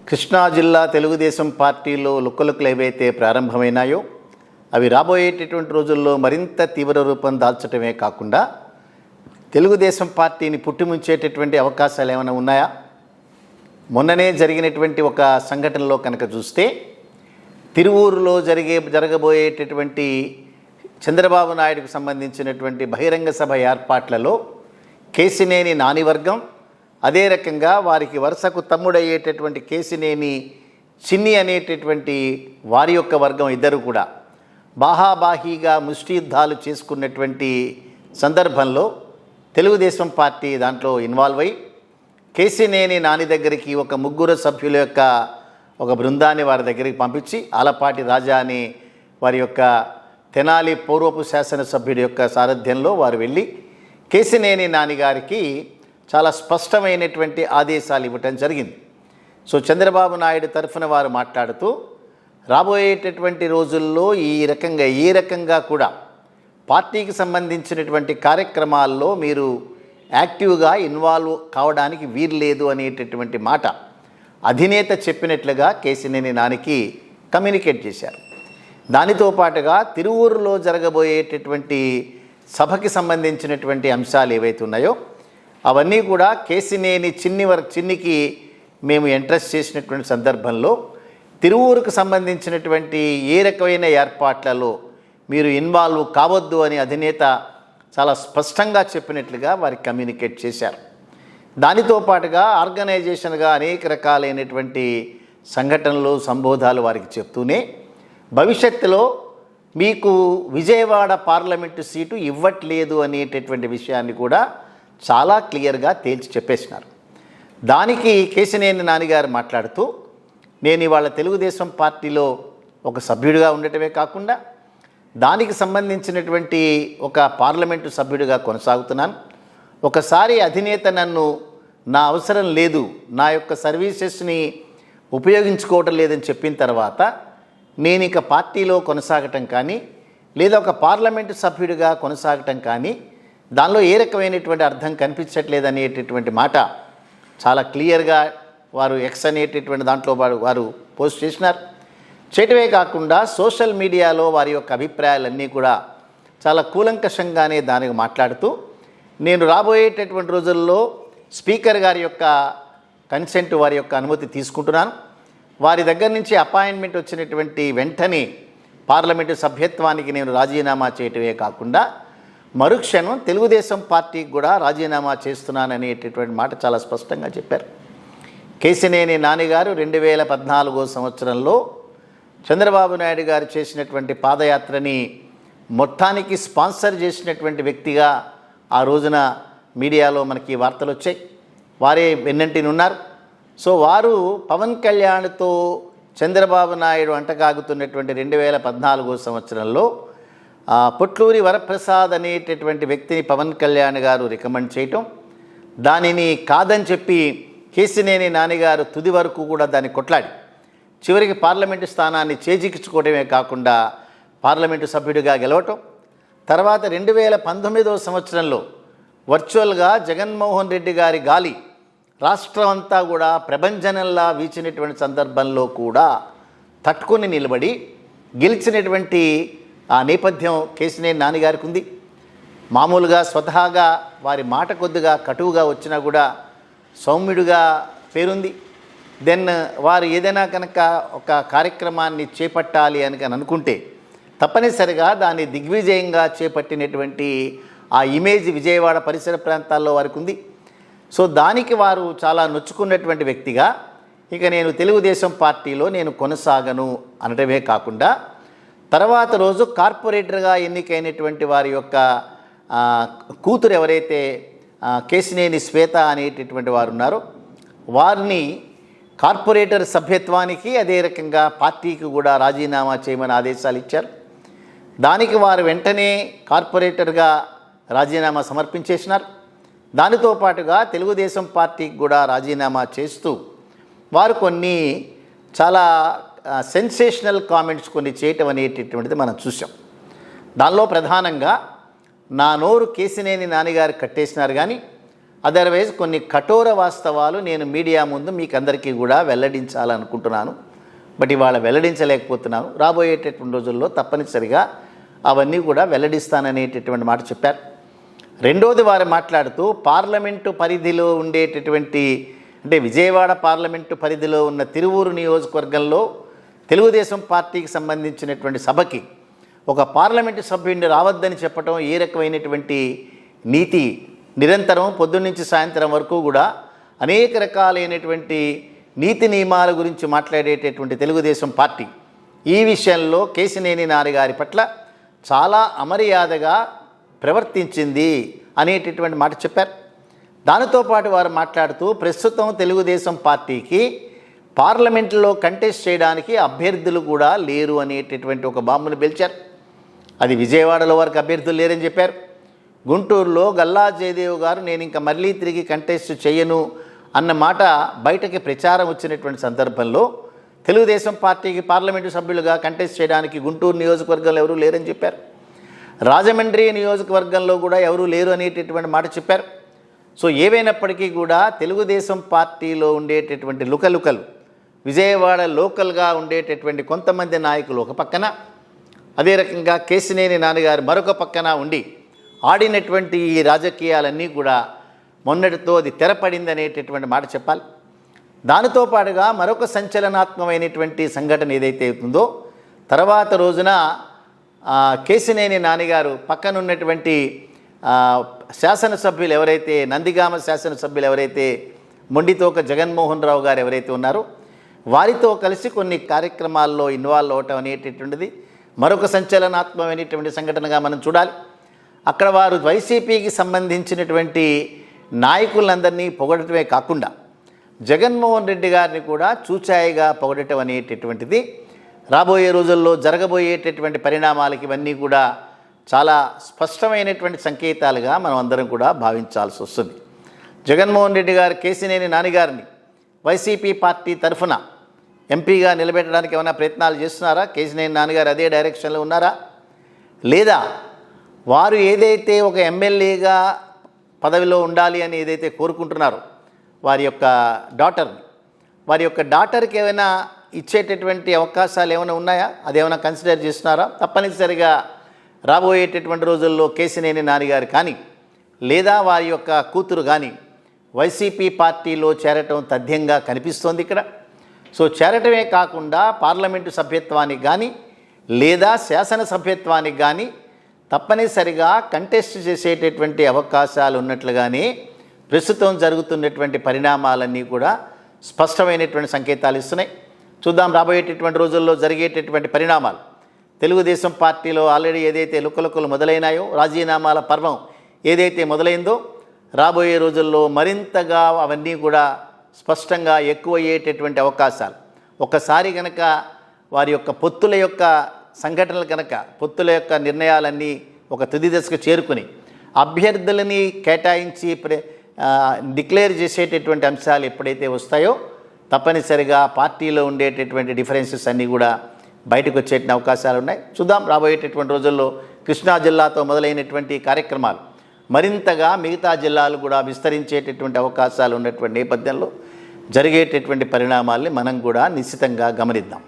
కృష్ణా జిల్లా తెలుగుదేశం పార్టీలో లుక్కలుక్కలు ఏవైతే ప్రారంభమైనాయో అవి రాబోయేటటువంటి రోజుల్లో మరింత తీవ్ర రూపం దాల్చడమే కాకుండా తెలుగుదేశం పార్టీని పుట్టిముంచేటటువంటి అవకాశాలు ఏమైనా ఉన్నాయా? మొన్ననే జరిగినటువంటి ఒక సంఘటనలో కనుక చూస్తే తిరువూరులో జరగబోయేటటువంటి చంద్రబాబు నాయుడుకు సంబంధించినటువంటి బహిరంగ సభ ఏర్పాట్లలో కేశినేని నాని వర్గం, అదే రకంగా వారికి వరుసకు తమ్ముడయ్యేటటువంటి కేశినేని చిన్ని అనేటటువంటి వారి యొక్క వర్గం ఇద్దరు కూడా బాహాబాహీగా ముష్టియుద్ధాలు చేసుకున్నటువంటి సందర్భంలో తెలుగుదేశం పార్టీ దాంట్లో ఇన్వాల్వ్ అయ్యి కేశినేని నాని దగ్గరికి ఒక ముగ్గురు సభ్యుల యొక్క ఒక బృందాన్ని వారి దగ్గరికి పంపించి ఆలపాటి రాజా అని వారి యొక్క తెనాలి పూర్వపు శాసనసభ్యుడి యొక్క సారథ్యంలో వారు వెళ్ళి కేశినేని నాని గారికి చాలా స్పష్టమైనటువంటి ఆదేశాలు ఇవ్వటం జరిగింది. సో చంద్రబాబు నాయుడు తరఫున వారు మాట్లాడుతూ రాబోయేటటువంటి రోజుల్లో ఏ రకంగా కూడా పార్టీకి సంబంధించినటువంటి కార్యక్రమాల్లో మీరు యాక్టివ్గా ఇన్వాల్వ్ కావడానికి వీల్లేదు అనేటటువంటి మాట అధినేత చెప్పినట్లుగా కేశినేని నానికి కమ్యూనికేట్ చేశారు. దానితో పాటుగా తిరువూరులో జరగబోయేటటువంటి సభకి సంబంధించినటువంటి అంశాలు ఏవైతే ఉన్నాయో అవన్నీ కూడా కేశినేని చిన్నికి మేము ఇంట్రెస్ట్ చేసినటువంటి సందర్భంలో తిరువూరుకు సంబంధించినటువంటి ఏ రకమైన ఏర్పాట్లలో మీరు ఇన్వాల్వ్ కావద్దు అని అధినేత చాలా స్పష్టంగా చెప్పినట్లుగా వారికి కమ్యూనికేట్ చేశారు. దానితో పాటుగా ఆర్గనైజేషన్గా అనేక రకాలైనటువంటి సంఘటనలు సంబోధాలు వారికి చెప్తూనే భవిష్యత్తులో మీకు విజయవాడ పార్లమెంటు సీటు ఇవ్వట్లేదు అనేటటువంటి విషయాన్ని కూడా చాలా క్లియర్గా తేల్చి చెప్పేసినారు. దానికి కేశినేని నానిగారు మాట్లాడుతూ నేను ఇవాళ తెలుగుదేశం పార్టీలో ఒక సభ్యుడిగా ఉండటమే కాకుండా దానికి సంబంధించినటువంటి ఒక పార్లమెంటు సభ్యుడిగా కొనసాగుతున్నాను. ఒకసారి అధినేత నన్ను నా అవసరం లేదు, నా యొక్క సర్వీసెస్ని ఉపయోగించుకోవటం లేదని చెప్పిన తర్వాత నేను ఇక పార్టీలో కొనసాగటం కానీ లేదా ఒక పార్లమెంటు సభ్యుడిగా కొనసాగటం కానీ దానిలో ఏ రకమైనటువంటి అర్థం కనిపించట్లేదు అనేటటువంటి మాట చాలా క్లియర్గా వారు ఎక్స్ అనేటటువంటి దాంట్లో వారు పోస్ట్ చేసినారు. చేయటమే కాకుండా సోషల్ మీడియాలో వారి యొక్క అభిప్రాయాలన్నీ కూడా చాలా కూలంకషంగానే దానికి మాట్లాడుతూ నేను రాబోయేటటువంటి రోజుల్లో స్పీకర్ గారి యొక్క కన్సెంట్, వారి యొక్క అనుమతి తీసుకుంటున్నాను. వారి దగ్గర నుంచి అపాయింట్మెంట్ వచ్చినటువంటి వెంటనే పార్లమెంటు సభ్యత్వానికి నేను రాజీనామా చేయటమే కాకుండా మరుక్షణం తెలుగుదేశం పార్టీకి కూడా రాజీనామా చేస్తున్నాననేటటువంటి మాట చాలా స్పష్టంగా చెప్పారు. కేశినేని నాని గారు 2014 సంవత్సరంలో చంద్రబాబు నాయుడు గారు చేసినటువంటి పాదయాత్రని మొత్తానికి స్పాన్సర్ చేసినటువంటి వ్యక్తిగా ఆ రోజున మీడియాలో మనకి వార్తలు వచ్చాయి. వారే వెన్నంటిని ఉన్నారు. సో వారు పవన్ కళ్యాణ్తో చంద్రబాబు నాయుడు అంటకాగుతున్నటువంటి 2014 సంవత్సరంలో పొట్లూరి వరప్రసాద్ అనేటటువంటి వ్యక్తిని పవన్ కళ్యాణ్ గారు రికమెండ్ చేయటం, దానిని కాదని చెప్పి కేశినేని నానిగారు తుది వరకు కూడా దాన్ని కొట్లాడి చివరికి పార్లమెంటు స్థానాన్ని చేజిక్కించుకోవడమే కాకుండా పార్లమెంటు సభ్యుడిగా గెలవటం, తర్వాత 2019 సంవత్సరంలో వర్చువల్గా జగన్మోహన్ రెడ్డి గారి గాలి రాష్ట్రం అంతా కూడా ప్రభంజనంలా వీచినటువంటి సందర్భంలో కూడా తట్టుకొని నిలబడి గెలిచినటువంటి ఆ నేపథ్యం కేశినేని నాని గారికి ఉంది. మామూలుగా స్వతహాగా వారి మాట కొద్దిగా కటువుగా వచ్చినా కూడా సౌమ్యుడిగా పేరుంది. దెన్ వారు ఏదైనా కనుక ఒక కార్యక్రమాన్ని చేపట్టాలి అని అనుకుంటే తప్పనిసరిగా దాన్ని దిగ్విజయంగా చేపట్టినటువంటి ఆ ఇమేజ్ విజయవాడ పరిసర ప్రాంతాల్లో వారికి ఉంది. సో దానికి వారు చాలా నొచ్చుకున్నటువంటి వ్యక్తిగా ఇక నేను తెలుగుదేశం పార్టీలో నేను కొనసాగను అనటమే కాకుండా తర్వాత రోజు కార్పొరేటర్గా ఎన్నికైనటువంటి వారి యొక్క కూతురు ఎవరైతే కేశినేని శ్వేత అనేటటువంటి వారు ఉన్నారో వారిని కార్పొరేటర్ సభ్యత్వానికి అదే రకంగా పార్టీకి కూడా రాజీనామా చేయమని ఆదేశాలు ఇచ్చారు. దానికి వారు వెంటనే కార్పొరేటర్గా రాజీనామా సమర్పించేసినారు. దానితో పాటుగా తెలుగుదేశం పార్టీకి కూడా రాజీనామా చేస్తూ వారు కొన్ని చాలా సెన్సేషనల్ కామెంట్స్ కొన్ని చేయటం అనేటటువంటిది మనం చూసాం. దానిలో ప్రధానంగా నా నోరు కేశినేని నానిగారు కట్టేసినారు కానీ అదర్వైజ్ కొన్ని కఠోర వాస్తవాలు నేను మీడియా ముందు మీకు అందరికీ కూడా వెల్లడించాలనుకుంటున్నాను. బట్ ఇవాళ వెల్లడించలేకపోతున్నాను. రాబోయేటటువంటి రోజుల్లో తప్పనిసరిగా అవన్నీ కూడా వెల్లడిస్తాననేటటువంటి మాట చెప్పారు. రెండోది వారు మాట్లాడుతూ పార్లమెంటు పరిధిలో ఉండేటటువంటి అంటే విజయవాడ పార్లమెంటు పరిధిలో ఉన్న తిరువూరు నియోజకవర్గంలో తెలుగుదేశం పార్టీకి సంబంధించినటువంటి సభకి ఒక పార్లమెంటు సభ్యుడిని రావద్దని చెప్పడం ఏ రకమైనటువంటి నీతి. నిరంతరం పొద్దున్నుంచి సాయంత్రం వరకు కూడా అనేక రకాలైనటువంటి నీతి నియమాల గురించి మాట్లాడేటటువంటి తెలుగుదేశం పార్టీ ఈ విషయంలో కేశినేని నాని గారి పట్ల చాలా అమర్యాదగా ప్రవర్తించింది అనేటటువంటి మాట చెప్పారు. దానితో పాటు వారు మాట్లాడుతూ ప్రస్తుతం తెలుగుదేశం పార్టీకి పార్లమెంట్లో కంటెస్ట్ చేయడానికి అభ్యర్థులు కూడా లేరు అనేటటువంటి ఒక బాంబును పేల్చారు. అది విజయవాడలో వారికి అభ్యర్థులు లేరని చెప్పారు. గుంటూరులో గల్లా జయదేవ్ గారు నేను ఇంకా మళ్ళీ తిరిగి కంటెస్ట్ చేయను అన్న మాట బయటకి ప్రచారం వచ్చినటువంటి సందర్భంలో తెలుగుదేశం పార్టీకి పార్లమెంటు సభ్యులుగా కంటెస్ట్ చేయడానికి గుంటూరు నియోజకవర్గంలో ఎవరూ లేరని చెప్పారు. రాజమండ్రి నియోజకవర్గంలో కూడా ఎవరూ లేరు అనేటటువంటి మాట చెప్పారు. సో ఏవైనప్పటికీ కూడా తెలుగుదేశం పార్టీలో ఉండేటటువంటి లుకలుకలు విజయవాడ లోకల్గా ఉండేటటువంటి కొంతమంది నాయకులు ఒక పక్కన, అదే రకంగా కేశినేని నాన్నగారు మరొక పక్కన ఉండి ఆడినటువంటి ఈ రాజకీయాలన్నీ కూడా మొన్నటితో అది తెరపడింది అనేటటువంటి మాట చెప్పాలి. దానితో పాటుగా మరొక సంచలనాత్మకమైనటువంటి సంఘటన ఏదైతే ఉందో తర్వాత రోజున కేశినేని నాన్నగారు పక్కనున్నటువంటి శాసనసభ్యులు ఎవరైతే నందిగామ శాసనసభ్యులు ఎవరైతే మొండితోక జగన్మోహన్ రావు గారు ఎవరైతే ఉన్నారో వారితో కలిసి కొన్ని కార్యక్రమాల్లో ఇన్వాల్వ్ అవటం అనేటటువంటిది మరొక సంచలనాత్మకమైనటువంటి సంఘటనగా మనం చూడాలి. అక్కడ వారు వైసీపీకి సంబంధించినటువంటి నాయకులందరినీ పొగడటమే కాకుండా జగన్మోహన్ రెడ్డి గారిని కూడా చూచాయిగా పొగడటం అనేటటువంటిది రాబోయే రోజుల్లో జరగబోయేటటువంటి పరిణామాలకి ఇవన్నీ కూడా చాలా స్పష్టమైనటువంటి సంకేతాలుగా మనం అందరం కూడా భావించాల్సి వస్తుంది. జగన్మోహన్ రెడ్డి గారు కేశినేని నాని గారిని వైసీపీ పార్టీ తరఫున ఎంపీగా నిలబెట్టడానికి ఏమైనా ప్రయత్నాలు చేస్తున్నారా? కేశినేని నాని గారు అదే డైరెక్షన్లో ఉన్నారా? లేదా వారు ఏదైతే ఒక ఎమ్మెల్యేగా పదవిలో ఉండాలి అని ఏదైతే కోరుకుంటున్నారో వారి యొక్క డాటర్కి ఏమైనా ఇచ్చేటటువంటి అవకాశాలు ఏమైనా ఉన్నాయా? అదేమైనా కన్సిడర్ చేస్తున్నారా? తప్పనిసరిగా రాబోయేటటువంటి రోజుల్లో కేశినేని నాని గారు కానీ లేదా వారి యొక్క కూతురు కానీ వైసీపీ పార్టీలో చేరటం తథ్యంగా కనిపిస్తోంది ఇక్కడ. సో చేరటమే కాకుండా పార్లమెంటు సభ్యత్వానికి కానీ లేదా శాసన సభ్యత్వానికి కానీ తప్పనిసరిగా కంటెస్ట్ చేసేటటువంటి అవకాశాలు ఉన్నట్లుగానే ప్రస్తుతం జరుగుతున్నటువంటి పరిణామాలన్నీ కూడా స్పష్టమైనటువంటి సంకేతాలు ఇస్తున్నాయి. చూద్దాం రాబోయేటటువంటి రోజుల్లో జరిగేటటువంటి పరిణామాలు. తెలుగుదేశం పార్టీలో ఆల్రెడీ ఏదైతే లుకలుకలు మొదలైనాయో రాజీనామాల పర్వం ఏదైతే మొదలైందో రాబోయే రోజుల్లో మరింతగా అవన్నీ కూడా స్పష్టంగా ఎక్కువయ్యేటటువంటి అవకాశాలు. ఒకసారి కనుక వారి యొక్క పొత్తుల యొక్క సంఘటనలు కనుక పొత్తుల యొక్క నిర్ణయాలన్నీ ఒక తుది దశకు చేరుకుని అభ్యర్థులని కేటాయించి డిక్లేర్ చేసేటటువంటి అంశాలు ఎప్పుడైతే వస్తాయో తప్పనిసరిగా పార్టీలో ఉండేటటువంటి డిఫరెన్సెస్ అన్నీ కూడా బయటకు వచ్చేట అవకాశాలు ఉన్నాయి. చూద్దాం రాబోయేటటువంటి రోజుల్లో కృష్ణా జిల్లాతో మొదలైనటువంటి కార్యక్రమాలు మరింతగా మిగతా జిల్లాలు కూడా విస్తరించేటటువంటి అవకాశాలు ఉన్నటువంటి నేపథ్యంలో జరిగేటటువంటి పరిణామాల్ని మనం కూడా నిశ్చితంగా గమనిద్దాం.